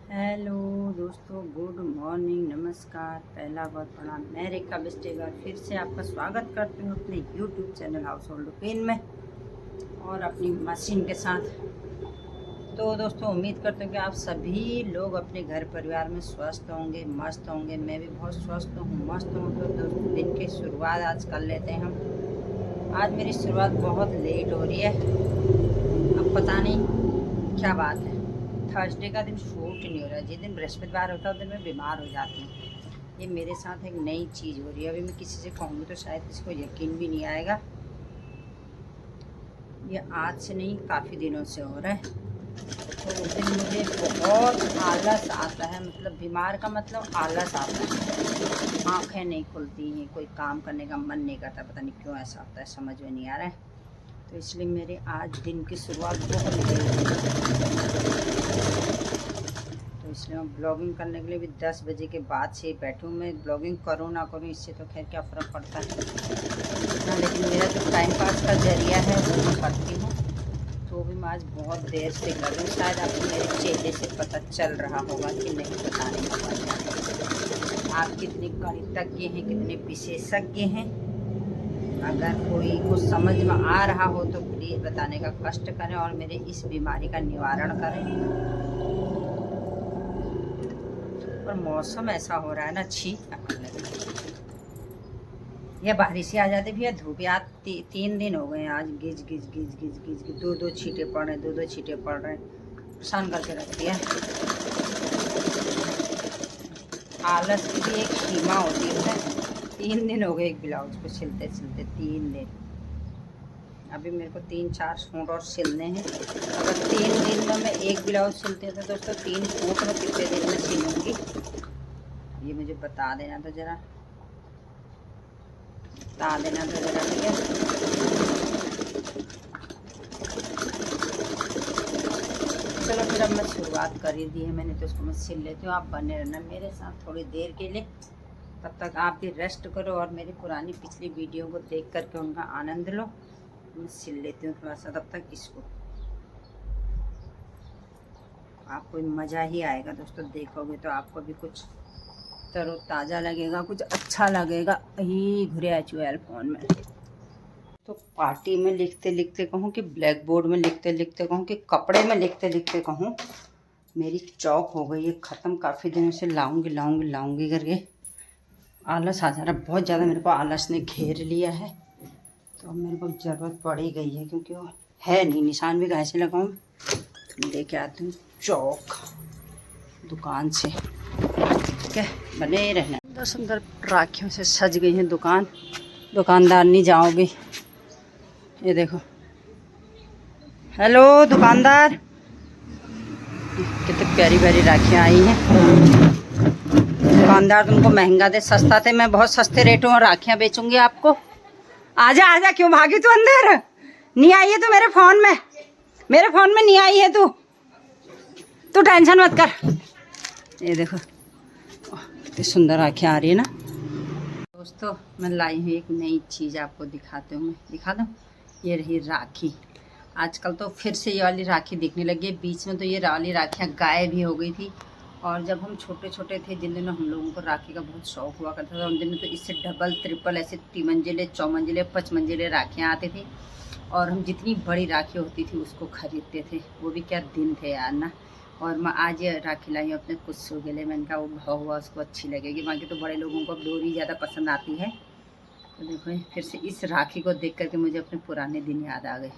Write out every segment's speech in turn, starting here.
Hello दोस्तों, good morning, नमस्कार। पहला बहुत प्रणाम। मैं रेखा बिस्टेगर फिर से आपका स्वागत करती हूँ अपने YouTube channel house hold routine में और अपनी मशीन के साथ। तो दोस्तों, उम्मीद करते हैं कि आप सभी लोग अपने घर परिवार में स्वस्थ होंगे, मस्त होंगे। मैं भी बहुत स्वस्थ हूँ, मस्त हूँ। तो दोस्तों, दिन की शुरुआत आज कर लेते हैं हम। आज मेरी शुरुआत बहुत लेट हो रही है, अब पता नहीं क्या बात है। थर्सडे का दिन शूट नहीं हो रहा है। जिस दिन बृहस्पतिवार होता है उस दिन मैं बीमार हो जाती हूँ। ये मेरे साथ एक नई चीज़ हो रही है। अभी मैं किसी से कहूँगी तो शायद किसी को यकीन भी नहीं आएगा। ये आज से नहीं, काफ़ी दिनों से हो रहा है। तो उस दिन मुझे बहुत आलस आता है। मतलब बीमार का मतलब आलस आता है, आँखें नहीं खुलती हैं, कोई काम करने का मन नहीं करता। पता नहीं क्यों ऐसा होता है, समझ में नहीं आ रहा है। तो इसलिए मेरे आज दिन की शुरुआत बहुत लेट हुई। तो इसलिए मैं ब्लॉगिंग करने के लिए भी 10 बजे के बाद से बैठूँ। मैं ब्लॉगिंग करूँ ना करूँ, इससे तो खैर क्या फ़र्क पड़ता है ना। लेकिन मेरा जो टाइम पास का जरिया है वो मैं करती हूँ। तो भी मैं आज बहुत देर से कर रही हूँ। शायद आपको मेरे चेहरे से पता चल रहा होगा कि नहीं, पता नहीं। आप कितने गणितज्ञ हैं, कितने विशेषज्ञ हैं। अगर कोई कुछ समझ में आ रहा हो तो प्लीज़ बताने का कष्ट करें और मेरे इस बीमारी का निवारण करें। और मौसम ऐसा हो रहा है ना, छी। या बारिश ही आ जाती भी, या धूप। आज 3 दिन हो गए हैं। आज गिज गिज गिज गिज गिज गिज 2-2 छींटे पड़ रहे हैं, 2-2 छींटे पड़ रहे हैं। परेशान करके रख दिया। आलस की भी एक सीमा होती है। 3 दिन हो गए एक ब्लाउज को सिलते सिलते, 3 दिन। अभी मेरे को 3-4 सूट और सिलने हैं। अगर 3 दिन में मैं एक ब्लाउज सिलती हूँ तो दोस्तों 3 सूट में कितने दिन में सिलूँगी, ये मुझे बता देना तो ज़रा, बता देना तो ज़रा, ठीक है। चलो फिर अब मैं शुरुआत कर ही दी है मैंने, तो उसको मैं सिल लेती हूँ। आप बने रहना मेरे साथ थोड़ी देर के लिए। तब तक आप भी रेस्ट करो और मेरी पुरानी पिछली वीडियो को देख करके उनका आनंद लो। मैं सिल लेती हूँ थोड़ा सा तब तक इसको। आपको मज़ा ही आएगा दोस्तों, देखोगे तो आपको भी कुछ तरोताज़ा लगेगा, कुछ अच्छा लगेगा। ही घुरे आ चुके फ़ोन में। तो पार्टी में लिखते लिखते कहूँ कि ब्लैक बोर्ड में लिखते लिखते कहूँ कि कपड़े में लिखते लिखते कहूँ, मेरी चौक हो गई है ख़त्म। काफ़ी दिनों से लाऊंगी लाऊंगी लाऊंगी करके आलस आ जा रहा है। बहुत ज़्यादा मेरे को आलस ने घेर लिया है। तो मेरे को ज़रूरत पड़ ही गई है, क्योंकि वो है नहीं। निशान भी कैसे लगाऊँ, लेके आती हूँ चौक दुकान से। ठीक है, बने रहना। सुंदर सुंदर राखियों से सज गई है दुकान। दुकानदार नहीं जाओगे, ये देखो। हेलो दुकानदार, कितनी प्यारी प्यारी राखियाँ आई हैं। दुकानदार तुमको महंगा दे सस्ता थे, मैं बहुत सस्ते रेटों में राखियाँ बेचूंगी आपको। आजा आजा, क्यों भागी तू अंदर? नहीं आई है तू मेरे फ़ोन में, मेरे फ़ोन में नहीं आई है तू। तू टेंशन मत कर। ये देखो कितनी सुंदर राखियाँ आ रही है ना। दोस्तों, मैं लाई हूँ एक नई चीज़, आपको दिखाते हूँ। मैं दिखा दूँ, ये रही राखी। आजकल तो फिर से ये वाली राखी दिखने लगी है। बीच में तो ये वाली राखियाँ गायब भी हो गई थी। और जब हम छोटे छोटे थे, जिन दिनों हम लोगों को राखी का बहुत शौक हुआ करता था, उन दिनों तो इससे डबल ट्रिपल ऐसे 3 मंजिले 4 मंजिले 5 मंजिले राखियाँ आती थी। और हम जितनी बड़ी राखी होती थी उसको ख़रीदते थे। वो भी क्या दिन थे यार ना। और मैं आज ये राखी लाई हूँ अपने कुत्सू के लिए। मैंने कहा वो भाव हुआ उसको अच्छी लगेगी। बाकी तो बड़े लोगों को डोरी ज़्यादा पसंद आती है। तो देखो, फिर से इस राखी को देख करके मुझे अपने पुराने दिन याद आ गए।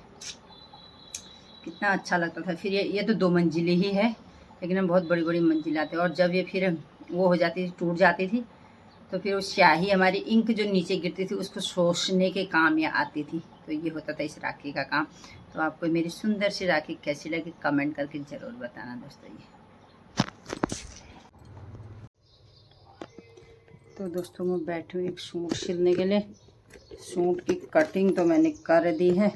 कितना अच्छा लगता था। फिर ये तो 2 मंजिली ही है, लेकिन हम बहुत बड़ी बड़ी मंजिल आते। और जब ये फिर वो हो जाती थी, टूट जाती थी, तो फिर वो स्याही हमारी इंक जो नीचे गिरती थी उसको सोखने के काम ये आती थी। तो ये होता था इस राखी का काम। तो आपको मेरी सुंदर सी राखी कैसी लगी कमेंट करके ज़रूर बताना दोस्तों। ये तो दोस्तों, मैं बैठी हूँ एक सूट सिलने के लिए। सूट की कटिंग तो मैंने कर दी है।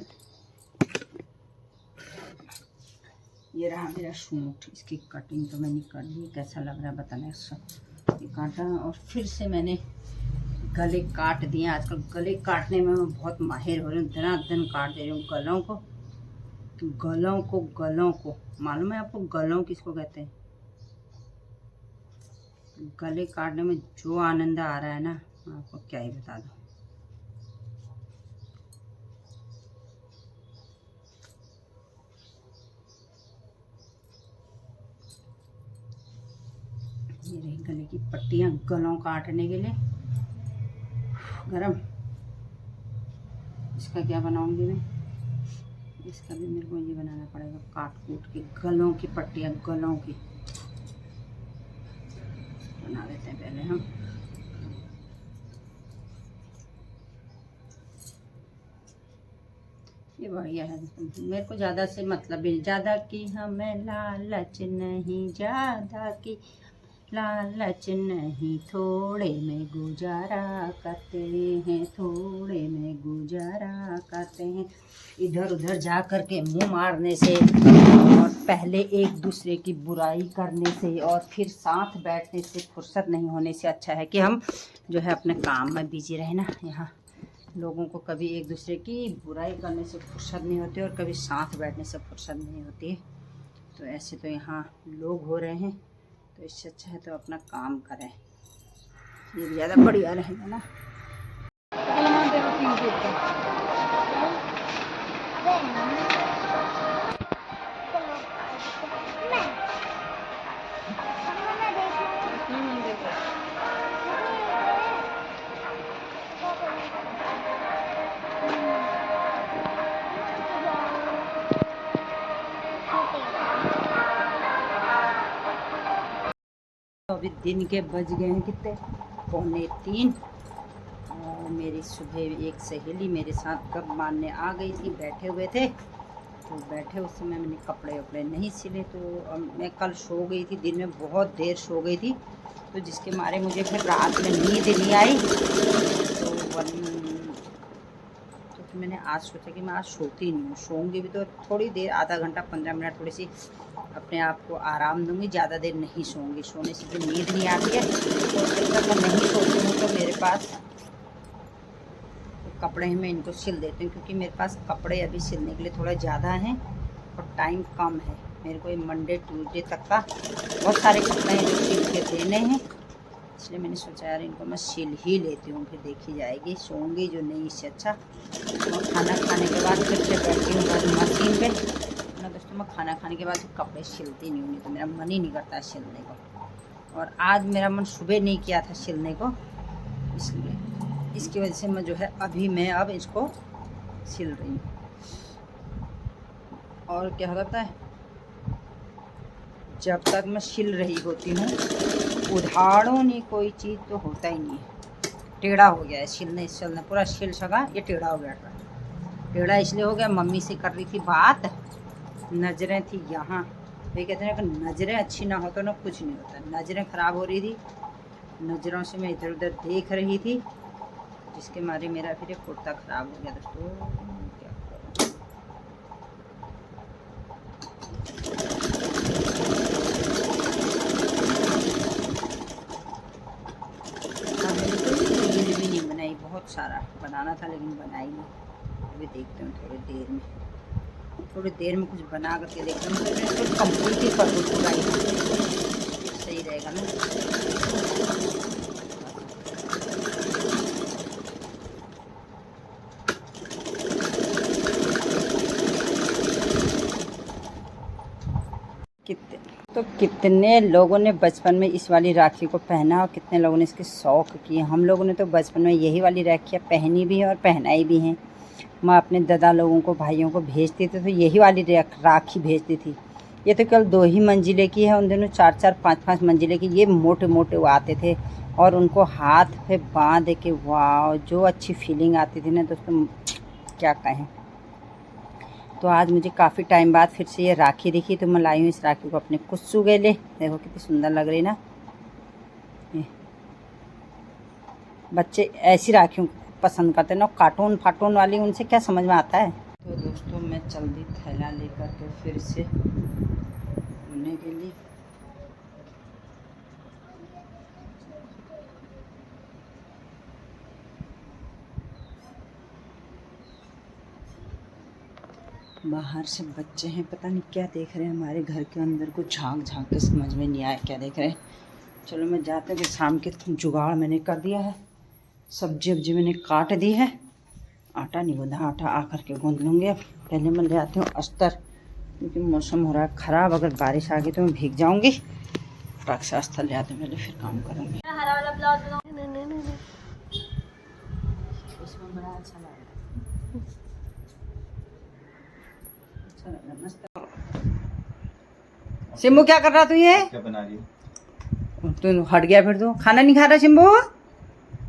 ये रहा मेरा सूट, इसकी कटिंग तो मैंने कर दी। कैसा लग रहा है बताना। ये काटा और फिर से मैंने गले काट दिए। आजकल गले काटने में मैं बहुत माहिर हो रही हूँ। दिन काट दे रही हूँ गलों को, गलों को, गलों को। मालूम है आपको गलों किसको कहते हैं? गले काटने में जो आनंद आ रहा है ना, आपको क्या ही बता दूं। ये रही गले की पट्टियां गलों काटने के लिए। गरम। इसका क्या बनाऊंगी मैं? इसका भी मेरे को ये बनाना पड़ेगा, काट कूट के गलों की पट्टियां, गलों की बना लेते हैं पहले हम। ये बढ़िया है। मेरे को ज़्यादा से मतलब भी, ज़्यादा की हमें लालच नहीं, ज़्यादा की लालच नहीं, थोड़े में गुजारा करते हैं, थोड़े में गुजारा करते हैं। इधर उधर जा कर के मुँह मारने से और पहले एक दूसरे की बुराई करने से और फिर साथ बैठने से, फुर्सत नहीं होने से अच्छा है कि हम जो है अपने काम में बिजी रहे ना। यहाँ लोगों को कभी एक दूसरे की बुराई करने से फुर्सत नहीं होती और कभी साथ बैठने से फुर्सत नहीं होती। तो ऐसे तो यहाँ लोग हो रहे हैं, तो इससे अच्छा है तो अपना काम करें, ये भी ज़्यादा बढ़िया रहेगा ना। अभी दिन के बज गए हैं कितने, 2:45। और मेरी सुबह एक सहेली मेरे साथ कब मारने आ गई थी, बैठे हुए थे तो बैठे उस समय मैंने कपड़े वपड़े नहीं सिले। तो मैं कल सो गई थी, दिन में बहुत देर सो गई थी, तो जिसके मारे मुझे फिर रात में नींद नहीं आई। तो मैंने आज सोचा कि मैं आज सोती नहीं हूँ, सोऊंगी भी तो थोड़ी देर, आधा घंटा 15 मिनट थोड़ी सी अपने आप को आराम दूंगी, ज़्यादा देर नहीं सोऊंगी। सोने से जो नींद नहीं आती है, तो जब तक मैं नहीं सोती हूँ तो मेरे पास कपड़े हैं, मैं इनको सिल देती हूँ, क्योंकि मेरे पास कपड़े अभी सिलने के लिए थोड़ा ज़्यादा हैं और टाइम कम है। मेरे को ये मंडे ट्यूसडे तक का बहुत सारे कपड़े हैं जो सिल के देने हैं, इसलिए मैंने सोचा यार इनको मैं सिल ही लेती हूँ, फिर देखी जाएगी। सोऊंगी जो नहीं, इससे अच्छा और खाना खाने के बाद फिर से बैठती हूँ मशीन पे ना। दोस्तों मैं खाना खाने के बाद कपड़े सिलती नहीं हूँ, नहीं तो मेरा मन ही नहीं करता सिलने को। और आज मेरा मन सुबह नहीं किया था सिलने को, इसलिए इसकी वजह से मैं जो है अभी अब इसको सिल रही हूँ। और क्या होता है, जब तक मैं सिल रही होती हूँ उधाड़ों नहीं कोई चीज़ तो होता ही नहीं है। टेढ़ा हो गया है सिलने पूरा सिल सका, ये टेढ़ा हो गया था। टेढ़ा इसलिए हो गया, मम्मी से कर रही थी बात, नज़रें थी यहाँ। वे कहते हैं कि नज़रें अच्छी ना हो तो ना कुछ नहीं होता। नज़रें ख़राब हो रही थी, नज़रों से मैं इधर उधर देख रही थी, जिसके मारे मेरा फिर कुर्ता ख़राब हो गया। दोस्तों क्या रील भी नहीं बनाई, बहुत सारा बनाना था लेकिन बनाई नहीं। अभी देखते हैं थोड़ी देर में कुछ बना करके देखते हैं, तो इसको कंप्लीट ही कर दूँ पूरा, सही रहेगा ना। कितने लोगों ने बचपन में इस वाली राखी को पहना और कितने लोगों ने इसके शौक़ किए। हम लोगों ने तो बचपन में यही वाली राखियाँ पहनी भी हैं और पहनाई भी हैं। मैं अपने दादा लोगों को, भाइयों को भेजती थी तो यही वाली राखी भेजती थी। ये तो केवल 2 ही मंजिले की है, उन दिनों 4-4 5-5 मंजिले की ये मोटे मोटे वो आते थे और उनको हाथ पे बांध के, वाह जो अच्छी फीलिंग आती थी ना दोस्तों, क्या कहें। तो आज मुझे काफ़ी टाइम बाद फिर से ये राखी दिखी, तो मैं लाई हूँ इस राखी को अपने कुस्सू गेले। देखो कितनी सुंदर लग रही ना। ये बच्चे ऐसी राखियों पसंद करते हैं ना, कार्टून फाटून वाली, उनसे क्या समझ में आता है। तो दोस्तों मैं जल्दी थैला लेकर के फिर से घूमने के लिए बाहर से बच्चे हैं, पता नहीं क्या देख रहे हैं हमारे घर के अंदर, को झांक झांक के समझ में नहीं आया क्या देख रहे हैं। चलो मैं जाते हुए शाम के जुगाड़ मैंने कर दिया है। सब्जी वब्जी मैंने काट दी है। आटा नहीं गूंधा, आटा आकर के गूंध लूँगी। अब पहले मैं ले आती हूँ अस्तर, क्योंकि मौसम हो रहा है ख़राब। अगर बारिश आ गई तो मैं भीग जाऊँगी। फटाक से अस्तर ले आते पहले, फिर काम करूँगी। हरा वाला ब्लाउज इसमें बड़ा अच्छा लग रहा है। शिम्बू क्या कर रहा तू? ये क्या बना रही हो? तू हट गया फिर। तू खाना नहीं खा रहा शिम्बू?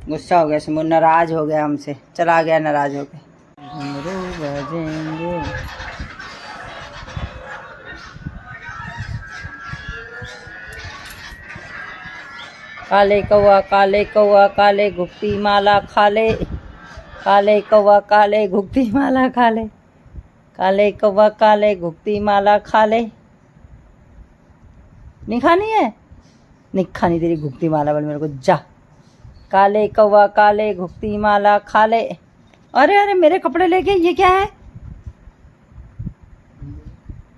गुस्सा हो गया शिम्बू, नाराज हो गया हमसे, चला गया नाराज हो के। घुंघरू बजेंगे। काले कौआ काले घुगती माला खा ले। काले कौआ काले घुगती माला खा ले। काले कौआ काले घुगती माला खा ले। नहीं खानी है? नहीं खानी तेरी घुगती माला वाली मेरे को, जा। काले कौआ काले घुगती माला खा ले। अरे अरे मेरे कपड़े लेके, ये क्या है?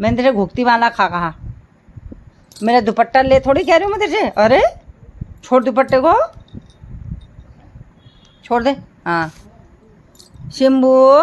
मैंने तेरे घुगती माला खा कहा? मेरा दुपट्टा ले थोड़ी कह रही हूँ मैं तेरे से। अरे छोड़ दुपट्टे को, छोड़ दे। हाँ शिम्बू